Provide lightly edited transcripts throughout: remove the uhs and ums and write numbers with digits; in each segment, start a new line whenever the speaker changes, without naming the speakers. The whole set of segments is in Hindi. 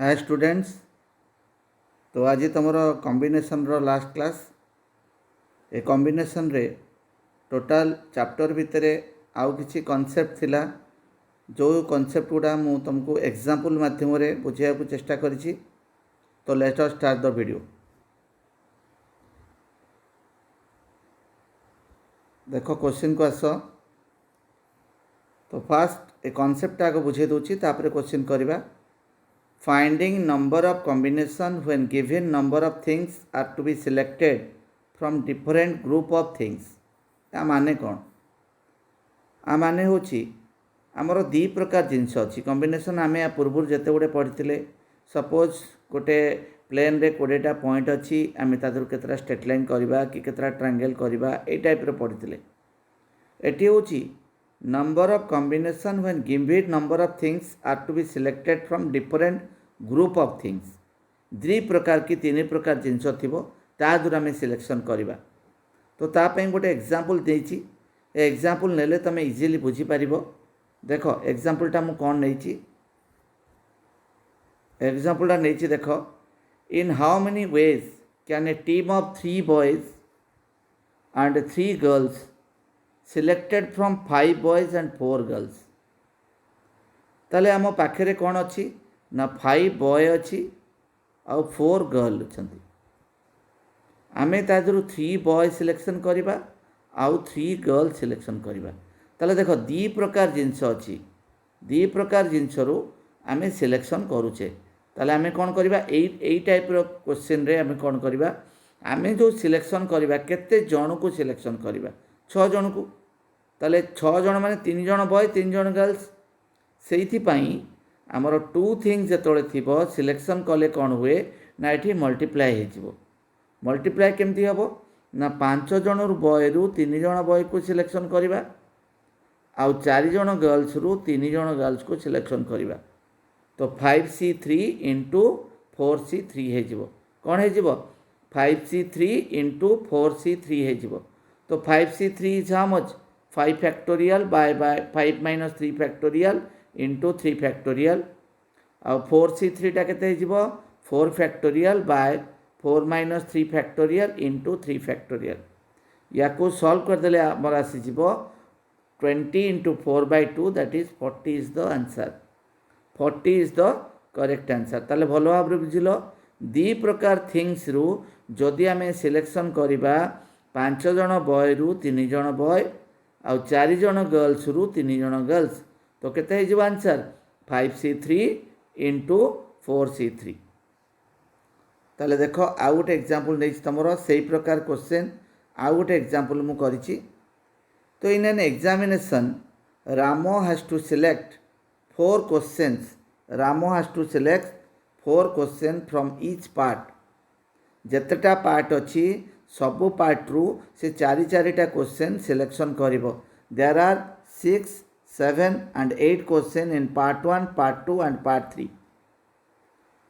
Hi students. तो आज तुमर कॉम्बिनेशन रो लास्ट क्लास। ए कॉम्बिनेशन रे टोटल चैप्टर भितर आउ किछि कॉन्सेप्ट थिला जो कॉन्सेप्ट गुड़ा मु तुमको एग्जांपल माध्यम रे बुझाया को चेष्टा करिछि। तो let us start the video. देखो क्वेश्चन को आस। तो फास्ट ए कॉन्सेप्ट आगे बुझे दूची तापर क्वेश्चन करबा। Finding number of combination when given number of things are to be selected from different group of things। या माने कौन? आ माने होची आमर दी प्रकार जिनस अच्छी कॉम्बिनेशन आम या पूर्व जिते गुड़े पढ़ी। सपोज गोटे प्लेन रे 20टा पॉइंट अच्छी आम तादर केतरा स्ट्रेट लाइन करवा कि केतरा ट्रायंगल करवा ए टाइप रे पढ़ी। एटी होची number of combination when given number of things are to be selected from different group of things। द्वि प्रकार की तीन प्रकार जिनस थिबो ता द्वारा आम सिलेक्शन करवा। तो तापाई गोटे एग्जांपल देछि। ए एग्जांपल नेले तमे इजीली बुझी पारिबो। देखो एग्जांपलटा मु कोन नेछि। एग्जांपलटा नेछि देखो। In how many ways can a team of 3 boys and 3 girls selected from 5 boys and 4 girls। ताले आम पाखे कौन अच्छी ना 5 बॉय अच्छी आ 4 गर्ल अच्छा। आम तादर 3 बॉय सिलेक्शन करवा आउ 3 गर्ल सिलेक्शन करवा। ताले देखो दी प्रकार जिनस अच्छी दी प्रकार जिनस रु आम सिलेक्शन करुचे। ताले आम कौन करवा एई टाइप रो क्वेश्चन रे आम कौन करवा आम जो सिलेक्शन करवा केते जन को सिलेक्शन करवा 6 जन को। ताले 6 जन माने 3 जन बॉय 3 जन गर्ल्स। से आमर 2 थिंग्स जो थी सिलेक्शन कले कौन हुए ना ये मल्टीप्लाई हो। मल्टीप्लाई केमती हम ना 5 जन बॉय रु 3 जन बॉय को सिलेक्शन करवा आउ 4 जन गर्ल्स रु 3 जन गर्ल्स को सिलेक्शन करवा। तो 5C3 इंटू 4C3 हो कौन हो 5C3 इंटू 4C3 हो। तो 5C3 is how much 5 factorial by 5 minus 3 factorial into 3 factorial आ 4C3 टा केते हिजिबो 4 factorial by 4 minus 3 factorial into 3 factorial. या को सॉल्व कर देले हमर आसी जिवो 20 into 4/2 that is 40 is the answer. 40 is the correct answer. ताले भलो भाबरे बुझिलो दी प्रकार थिंग्स रु जदि आमे सिलेक्शन करिबा 5 जन बॉय रु 3 जन बॉय आउ 4 जन गर्ल्स रु 3 जन गर्ल्स। तो केते हिजो आंसर 5C3 इंटू 4C3। ताले देखो आउ गोटे एग्जांपल नै तमरो सेही प्रकार क्वेश्चन आउ गोटे एग्जांपल मु करिछि। तो in an examination Ramo has to select 4 questions. Ramo has to select 4 question from each part. जेतेटा पार्ट अच्छी सबु पार्ट रु से 4-4टा क्वेश्चन सिलेक्शन करिवो। There are 6, 7 and 8 question in part 1, part 2 and part 3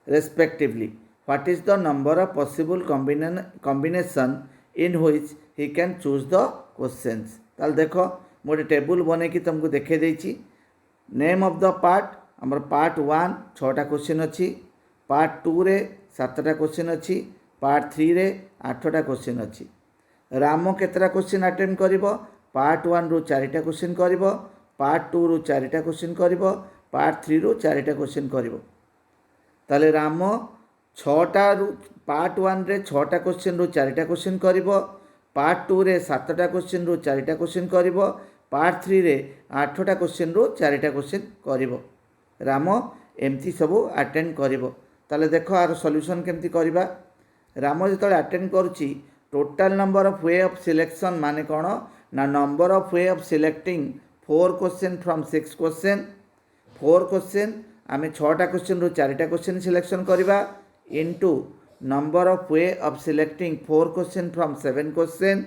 respectively। What is the number of possible combination in which he can choose the questions। ताल देखो मोटे टेबल बने कि तुमको देखे देछि। नेम ऑफ द पार्ट हमर पार्ट 1 6टा क्वेश्चन अच्छी, पार्ट 2 रे 7टा क्वेश्चन अच्छी, पार्ट 3 रे 8टा क्वेश्चन अच्छी। राम केतरा क्वेश्चन अटेम्प्ट करिवो पार्ट 1 रु 4टा क्वेश्चन करिवो, पार्ट 2 रु 4टा क्वेश्चन करिवो, पार्ट 3 रु 4टा क्वेश्चन करिवो। ताले राम 6टा रु पार्ट 1 रे 6टा क्वेश्चन रु 4टा क्वेश्चन करिवो, पार्ट 2 रे 7टा क्वेश्चन रु 4टा क्वेश्चन करिवो, पार्ट 3 रे 8टा क्वेश्चन रु 4टा क्वेश्चन करिवो। राम एमती सब अटेंड करिवो। ताले देखो आर सॉल्यूशन केमती करबा। राम जो अटेंड करुच्ची total number of way of selection माने कौन ना number of way of selecting 4 question from 6 question. 4 question आम 6टा क्वेश्चन रु 4टा क्वेश्चन सिलेक्शन करवा into number of way of selecting 4 question from 7 question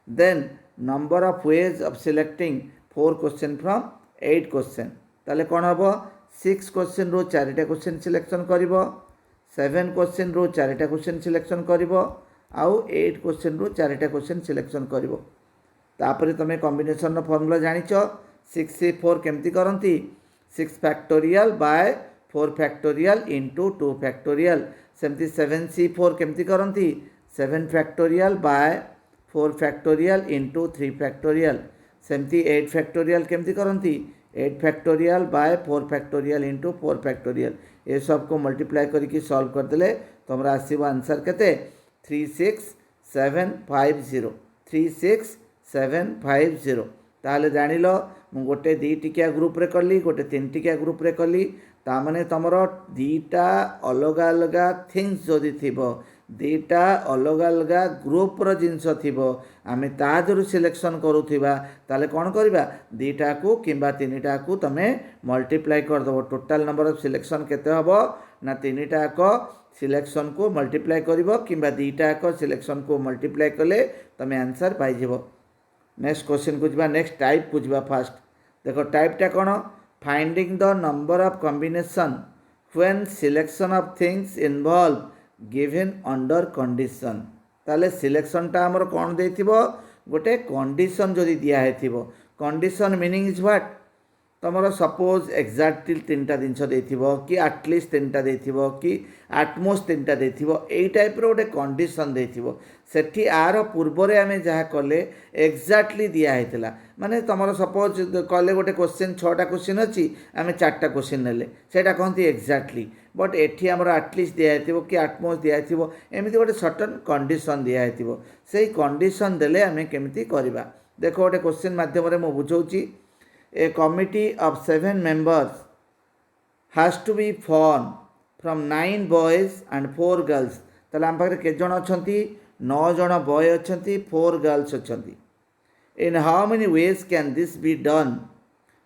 then number of ways of selecting 4 question from 8 question. ताले कौन हम 6 क्वेश्चन रु 4टा क्वेश्चन सिलेक्शन करिवो, 7 क्वेश्चन रु 4टा क्वेश्चन सिलेक्शन करिवो आउ 8 क्वेश्चन रु 4टा क्वेश्चन सिलेक्शन करिवो। तापरे तमे कॉम्बिनेशन रो फार्मूला जानिचो 6 से 4 केमती करंती 6 factorial by 4 factorial into 2 factorial सेमती 7c4 केमती करती 7 factorial by 4 factorial into 3 factorial सेमती 8 फैक्टोरियल केमती करती 8 factorial by 4 factorial into 4 factorial ये सब को मल्टीप्लाई करके सॉल्व करदे तुम आसो आंसर केते 36750 36750 ताहले जानिल मु गोटे 2 टिकिया ग्रुप रे कली गोटे 3 टिकिया ग्रुप रे कली तामाने तुमर दीटा अलग अलग थिंग्स जदि थिबो दीटा अलग अलग ग्रुप रो जिनस थिबो आमे ताजरु सिलेक्शन करूथिबा ताले कोन करबा दीटा को किंबा तीनटा को तमे मल्टीप्लाई कर दबो टोटल नंबर ऑफ सिलेक्शन केते हबो ना तीनटा को सिलेक्शन को मल्टीप्लाई करिवो किंबा दीटा को सिलेक्शन को मल्टीप्लाई कले तमे आंसर पाई जिवो। नेक्स्ट क्वेश्चन को जबा नेक्स्ट टाइप को जबा फास्ट देखो टाइपटा कोन finding the number of combination when selection of things involve given under condition ताले सिलेक्शन टा हमर कोन देथिबो गोटे कंडीशन जदि दिया हेथिबो कंडीशन मीनिंग इज व्हाट तुमर सपोज एक्जाक्टली 3टा जिनस देथिबो कि एटलिस्ट 3टा देथिबो कि एटमोस्ट 3टा देथिबो एई टाइप रो गोटे कंडीशन देथिबो सेठी आर पूर्वरे आमे जहा कले एक्जाक्टली दिया हेतिला माने तुमर सपोज कले गोटे क्वेश्चन 6टा क्वेश्चन अछि आमे 4टा क्वेश्चन नेले सेटा कहंती एक्जाक्टली बट एठी हमर एटलिस्ट दिया हेतिबो कि एटमोस्ट दिया हेतिबो एमिति गोटे सर्टेन कंडीशन दिया हेतिबो सेई कंडीशन देले आमे केमिति करिबा देखो गोटे क्वेश्चन माध्यम रे मो बुझौची A committee of 7 members has to be formed from 9 boys and 4 girls ताले हम पाखरे के जण अछंती 9 जण बॉय अछंती 4 गर्ल्स अछंती in how many ways can this be done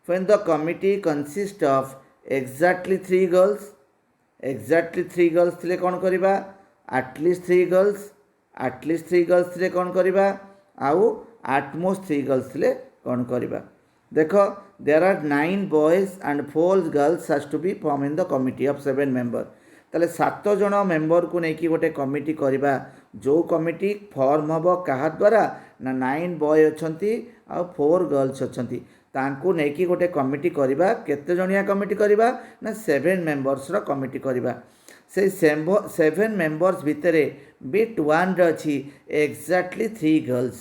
when the committee consists of exactly 3 girls थिले कोन करिबा at least 3 girls थिले कोन करिबा आउ at most 3 girls थिले कोन करिबा देखो there are 9 boys and 4 girls has to be form in the committee of 7 member ताले 7 जन मेंबर को लेकिन गोटे कमिटी करवा जो कमिटी फॉर्म हम क्या द्वारा ना 9 बॉय अच्छा आ 4 गर्ल्स अच्छा तांको नेकी गोटे कमिटी करवा केते जणिया कमिटी करवा ना 7 मेंबर्स रो कमिटी करवा से 7 मेंबर्स भितर बिट 1 रे अछि एक्जाक्टली 3 गर्ल्स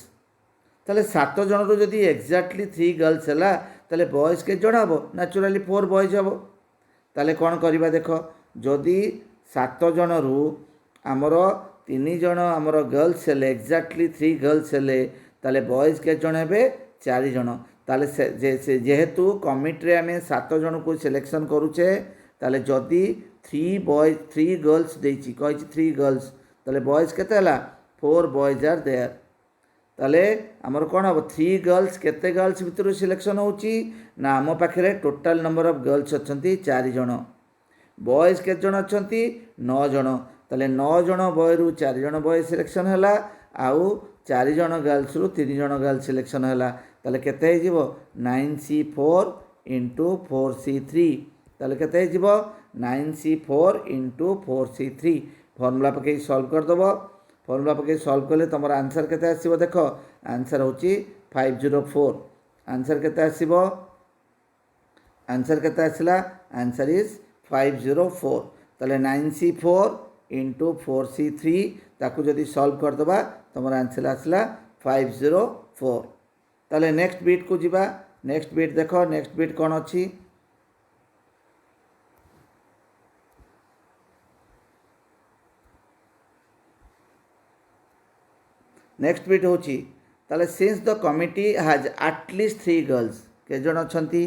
ताले 7 जन रो जदी एक्जाक्टली 3 गर्ल्स हला ताले बॉयज के जण हबो नेचुरली 4 बॉयज हबो ताले कोन करबा देखो जदी 7 जन रो हमरो 3 जन हमरो गर्ल्स हले एक्जाक्टली 3 गर्ल्स हले ताले बॉयज के जण हेबे 4 जन ताले जेहेतु कमिटी रे हमें 7 जन को सिलेक्शन करूचे ताले जदी 3 गर्ल्स देछि कहि 3 गर्ल्स ताले बॉयज केते हला 4 बॉयज आर देयर ताले आमर कौन हम 3 गर्ल्स केते गर्ल्स भितर सिलेक्शन होची ना आम पाखे टोटाल नंबर ऑफ गर्ल्स अच्छी 4 जन बॉयज के जन अच्छा 9 जन ताले 9 जन बॉय रु 4 जन बॉय सिलेक्शन है आउ 4 जन गर्ल्स रु 3 जन गर्ल्स सिलेक्शन है ताले केते हो 9c4 इंटू 4c3 ताले केते हो 9c4 into 4c3 formula पकई solve कर दबो फॉर्मूला पकई सॉल्व कले तुम आंसर केते आसीबो देखो आंसर होची 504 आंसर केते आसीबो आंसर केते आसला आंसर इज 504 ताले 9c4 इंटू 4c3 ताकू जदि सॉल्व कर दबा तुम आंसर आसला 504 ताले नेक्स्ट बीट को जिबा नेक्स्ट बीट देखो नेक्स्ट बीट कौन अच्छी नेक्स्ट बीट होची ताले since the committee has at least 3 girls के जन अछंती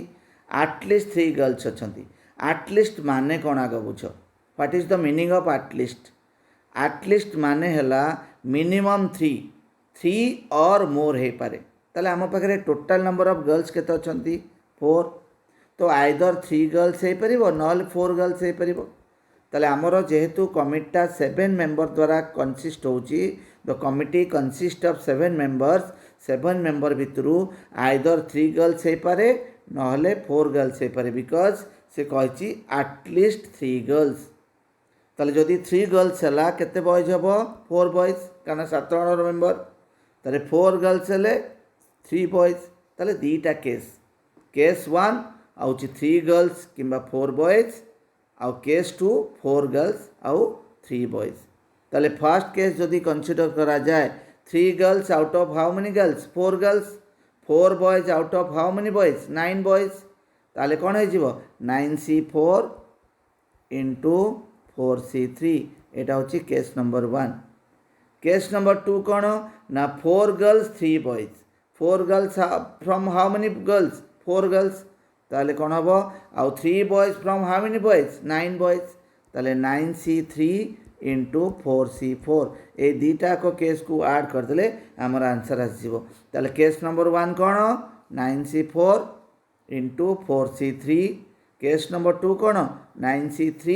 एटलिस्ट 3 गर्ल्स अछंती एटलिस्ट माने कोन आग बुझ what is the meaning of at least माने हला मिनिमम 3 और मोर हे पारे ताले हम पाखरे टोटल नंबर ऑफ गर्ल्स केते अछंती 4 तो आइदर 3 गर्ल्स हे परिबो नॉल 4 गर्ल्स हे परिबो ताले हमरो जेहेतु कमिटीटा 7 मेंबर द्वारा कंसिस्ट होची the committee consist of 7 members 7 member भितरु आइदर 3 गर्ल्स हे पारे नहले 4 गर्ल्स हे पारे बिकॉज से कहिची एटलिस्ट 3 गर्ल्स ताले जदि 3 गर्ल्स हला केते बॉयज हबो 4 बॉयज काना 7 जन मेंबर ताले 4 गर्ल्स हले 3 बॉयज ताले दीटा केस 1 आउची 3 गर्ल्स किंबा 4 बॉयज आउ केस 2 4 गर्ल्स आउ 3 बॉयज। ताले फर्स्ट केस जदि कंसीडर करा जाए 3 girls out of how many girls 4 girls 4 boys out of how many boys 9 boys ताले कौन हो 9c4 इंटू 4c3 एटा होची केस नंबर 1। केस नंबर 2 कौन ना 4 girls 3 boys 4 girls from how many girls 4 girls ताले कौन हम आउ 3 boys from how many boys 9 boys ताले 9c3 इंटू 4c4 ये दुईटा को केस को ऐड करदे आमर आंसर आसो। ताले केस नंबर 1 कौन 9c4 into 4c3 case number 2 कौन 9c3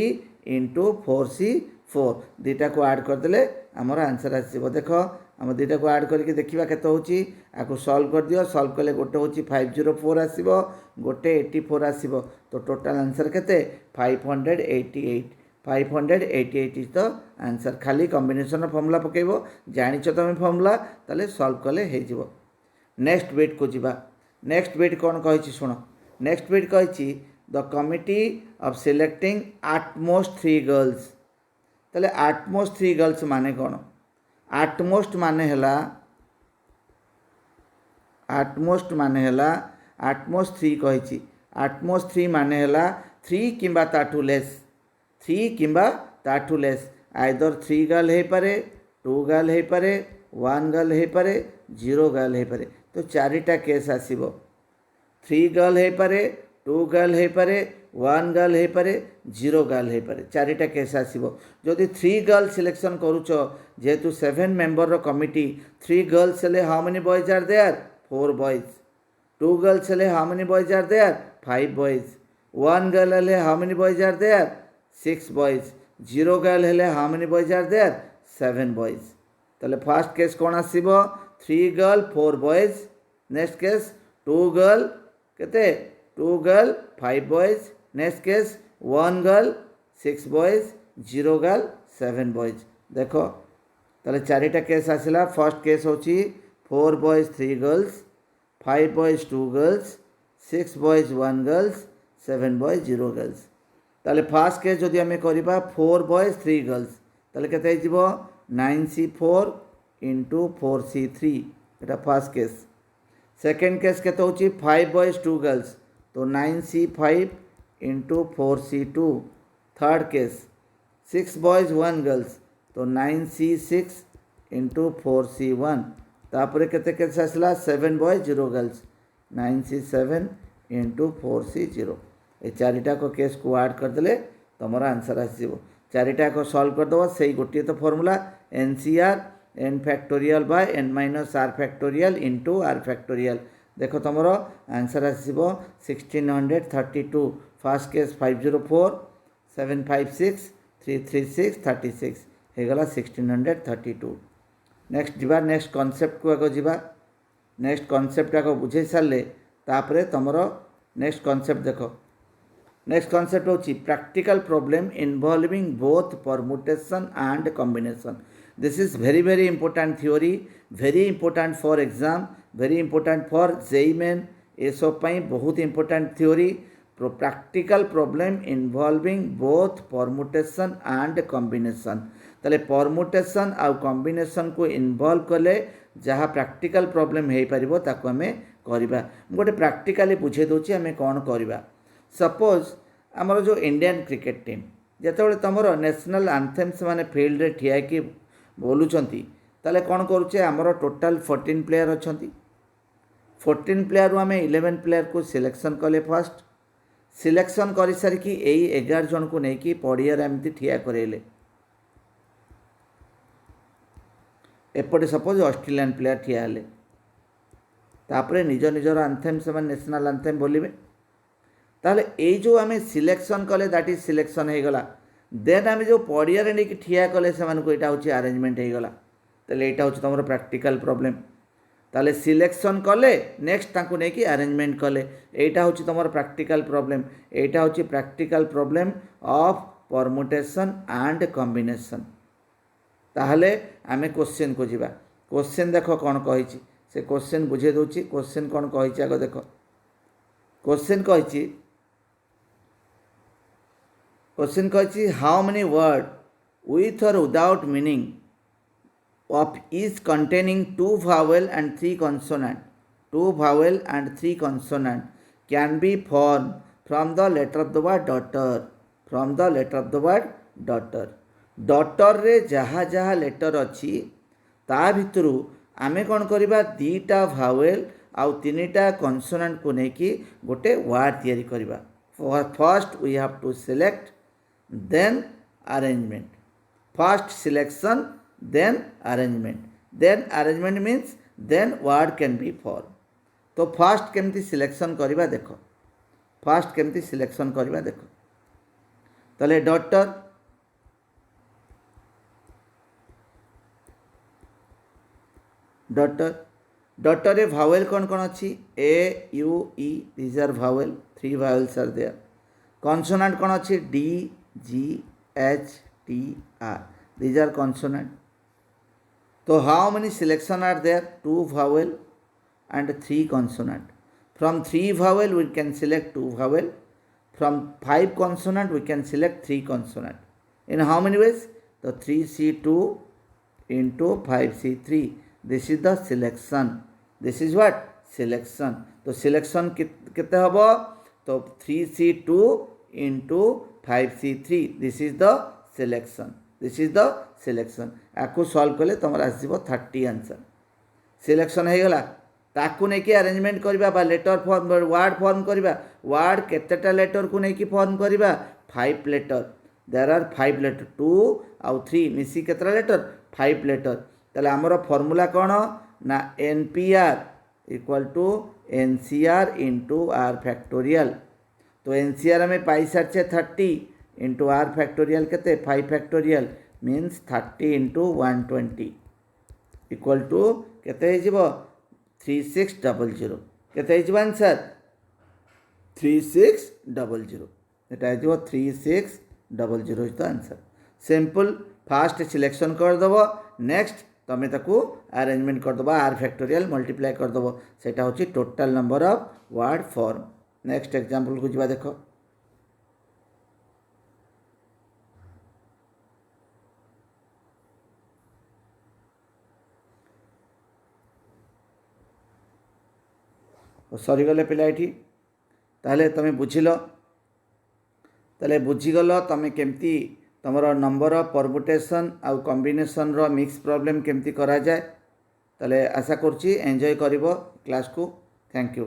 इंटू 4c4 दुईटा को ऐड करदे आमर आंसर आसो। देख आम दुईटा को ऐड करके देखा केत हो सॉल्व कर दियो सॉल्व कले गोटे हूँ 504 आसो गोटे 84 आसो तो टोटाल आंसर केते 588 इज द आंसर। खाली कॉम्बिनेशन फॉर्मूला पकेबो जानिछ तुम फॉर्मूला ताले सॉल्व कले हो। नेक्स्ट बिट को जीवा। नेक्स्ट बिट कौन कही शुण नेक्स्ट बिट कही the committee of selecting at most 3 girls ताले एटमोस्ट 3 गर्ल्स माने कौन एटमोस्ट माने हला एटमोस्ट 3 कही एटमोस्ट 3 माने हला 3 किंबा ताठू लेस 3 किंबा ताठू लेस आइदर 3 गर्ल हो पारे 2 गर्ल हो पारे 1 गर्ल हो पारे 0 गर्ल हो पारे तो 4टा केस आसीबो 3 गर्ल हो पारे 2 गर्ल हो पारे 1 गर्ल हो पारे 0 गर्ल हो पारे 4टा केस आसीबो। जदि 3 गर्ल सिलेक्शन करूछ जेहेतु 7 मेंबर कमिटी 3 गर्ल्स हेले how many boys are there 4 boys 2 girls हेले how many boys are there 5 boys 1 girl हेले how many boys are there 6 boys 0 girl हेले how many boys are there 7 boys. ताले फर्स्ट केस कौन आसीबो 3 girl 4 boys. Next case 2 girl केते 2 girl 5 boys. Next case 1 girl 6 boys 0 girl 7 boys. देखो ताले 4टा केस आसिला। फर्स्ट केस होची 4 boys 3 girls 5 boys 2 girls 6 boys 1 girls 7 boys 0 girls. ताले फर्स्ट केस जदि आम करिबा 4 बॉयज 3 गर्ल्स ताले केते हिजिबो 9c4 इंटू 4c3 एटा फर्स्ट केस। सेकेंड केस केते होची 5 बॉयज 2 गर्ल्स तो 9c5 into 4c2। Third case 6 boys 1 girls तो 9c6 इंटू 4c1। तापर केते केस आसला 7 boys 0 girls 9c7 into 4c0। ये 4टा को केस को ऐड करदे तुम आंसर आसो। 4टा को सॉल्व करदेव से गोटे तो formula NCR n factorial by n minus r factorial into r factorial. देखो तुम आंसर आसो 1632। First case 504 756 336 36 होगला 1632। नेक्स्ट जीवा नेक्स्ट कॉन्सेप्ट को आगे जीवा। नेक्स्ट कॉन्सेप्ट आगे बुझे सारे तापर तुम नेक्स्ट कॉन्सेप्ट देखो। नेक्स्ट कॉन्सेप्ट होची practical problem involving both permutation and combination. This is very important theory very important for exam very important for JEE main ये सब बहुत important theory. Practical problem involving both permutation and combination ताले परमुटेशन आउ कॉम्बिनेशन को इन्वॉल्व कले जहाँ प्रैक्टिकल प्रॉब्लम हो पारिबो ताको आमे करिबा। गोटे प्रैक्टिकली बुझे दोची आमे कोन करिबा। सपोज आमर जो इंडियन क्रिकेट टीम जिते तुम नेशनल आंथेम से माने फील्ड रे ठिया कि बोलुचंती ताले कौन करुचे आमर टोटाल 14 प्लेयर अच्छा 14 प्लेयर आम 11 प्लेयर को सिलेक्शन कले। फर्स्ट सिलेक्शन कर सारिकी 11 जन को लेकिन पड़िया एमती ठिया करेले। एपटे सपोज ऑस्ट्रेलियन प्लेयर ठिया हेले तापरे निज निजर आंथेम से नेशनल आंथेम बोलिबे ताले ये जो आम सिलेक्शन कले दैट इज सिलेक्शन हो गला। देन आम जो पड़िया नहीं ठिया कले से यहाँ हूँ आरेंजमेंट हो गला। ताले यहाँ हूँ तुम प्रैक्टिकल प्रॉब्लम। ताले सिलेक्शन कले नेक्स्ट तांको नहीं आरेंजमेंट कले यहाँ हूँ तुम प्रैक्टिकल प्रॉब्लम। यहाँ हूँ practical problem of permutation and combination. ताहले आमे क्वेश्चन को जीवा। क्वेश्चन देख कौन कही से क्वेश्चन बुझे दूची। क्वेश्चन कौन कही आग देख। क्वेश्चन क्वेश्चन कहछि how many word with or without meaning of is containing two vowel and three consonant. Two vowel and three consonant can be formed from the letter of the word daughter. From the letter of the word daughter. daughter रे जहाँ जहाँ लेटर अच्छी ता भितरु आमे कौन करिबा दीटा भावेल आउ तीनिटा कन्सोनांट को नेकी गोटे वर्ड तैयारी करिबा. First we have to select then arrangement. First selection, then arrangement. Then arrangement means then word can be formed. तो first केमती सिलेक्शन करिबा देखो. First केमती सिलेक्शन करिबा देखो. तले daughter daughter रे vowel कौन कौन अच्छी A U E these are vowel. 3 vowels are there. consonant कौन अच्छी D G H T R. These are consonant. So how many selection are there? 2 vowel and 3 consonant. From 3 vowel we can select 2 vowel. From 5 consonant we can select 3 consonant. In how many ways? So 3C2 into 5C3. This is the selection. This is what? Selection. So selection कितने होगा? तो 3C2 into 5C3. This is the selection. This is the selection. आपको सॉल्व कले तुम आसो 30 आंसर. सिलेक्शन हो गला ताकू नहीं कि अरेंजमेंट करबा बा लेटर फॉर्म वर्ड फॉर्म करबा. वर्ड केतेटा लेटर को नहीं कि फॉर्म करबा 5 लेटर. देयर आर 5 लेटर 2 आउ 3 मिसी केतरा लेटर 5 लेटर. ताले हमर फार्मूला कोन ना NPR equal to NCR into R factorial. तो NCR में पाई सारछे 30 इंटू R फैक्टोरियल केते 5 factorial means 30 into 120 equal to केते हिजबो 3600. केते हिजबो आंसर 3600. एटा हिजबो 3600 is the answer. Simple. First selection कर दबो. नेक्स्ट तमे ताकू अरेंजमेंट कर दबो R फैक्टोरियल मल्टीप्लाई कर दबो. सेटा होची total number of word form. Next example को जिबा देखो. सरीगले पिला ये ताले तुम बुझिल ताले बुझीगल तुम केमती तुम नंबर ऑफ परमुटेशन आउ कॉम्बिनेशन रो मिक्स प्रॉब्लम केमती करा जाए. ताले आशा करुच्ची एंजॉय करिवो क्लास को. Thank you.